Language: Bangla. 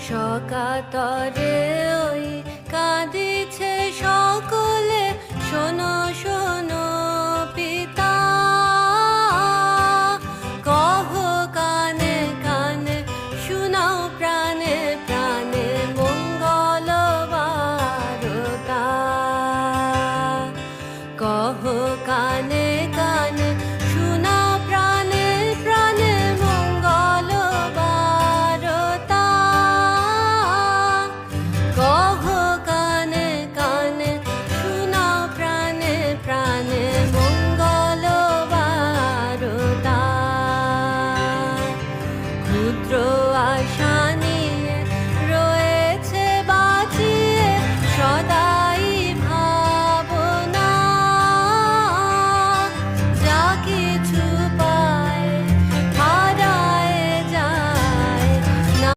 সকাতরে ওই কাঁদিছে সকলে, শোনো শোনো পিতা, কহ কানে কানে শুনাও প্রাণ।